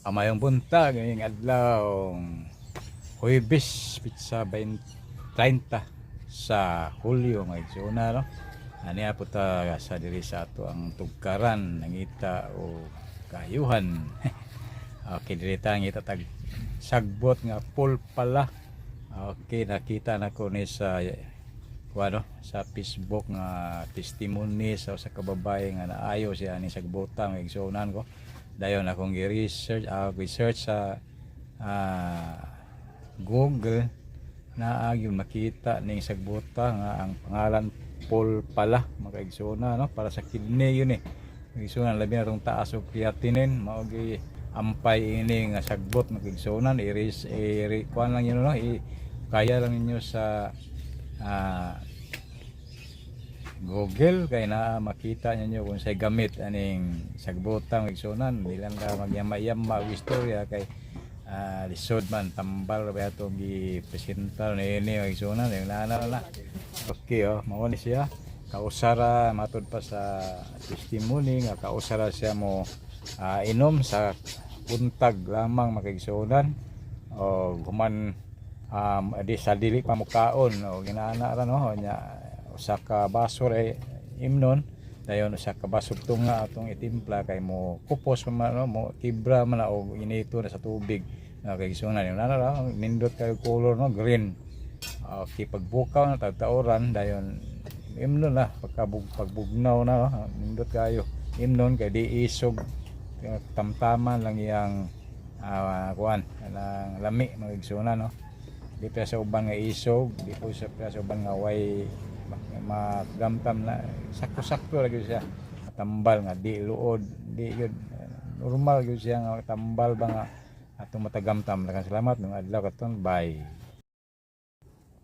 Amayong buntag ngayong adlaw Huwebes pizza 30 sa Hulyo nga igsoona no. Ani po ta sa diri sa ato ang tugkaran nangita o kayuhan. Okay, diri ta ngita tag sagbot nga full pala. Okay, nakita na ko ni sa sa Facebook nga testimony sa kababae nga naayo siya ni sagbota nga igsuonan ko. Dayon akong research sa Google na yung makita ning sagbota nga ang pangalan Paul pala makaigsoona no, para sa kidney yun igsoona labi na tong taas og creatinine mao gi ampay ini nga sagbot makaigsoona kuan lang yun no, kaya lang ninyo sa Google kay na makita ninyo kung say gamit aning sagbotang igsuonan bilang ka magyama-yama og istorya kay lisod man tambal ba ato gi presentar ni igsuonan yung na. Okay mao ni siya kausara matud pa sa testimony nga kausara siya mo inom sa buntag lamang makaigsuonan o human sa dili pa mukaon o ginaana ra no nya usa ka baso ay imnon dayon usa ka baso tunga atong itimpla kay mo kupos man no, mo kibra man og inito na sa tubig kay igsuonan yung nana nindot kay color no green. Okay, pagbukaw na tagtauran dayon imnon na pagbugnaw na no, nindot kayo imnon kay di isog tamtaman lang iyang kuan lang lami magigsuonan no, di pa sa uban nga isog, di po sa uban nga way magamtam na sakto-sakto lagi siya tambal nga di luod di yun normal gyud siya nga tambal ba nga atong matagamtam. Salamat ng adlaw katon, bye.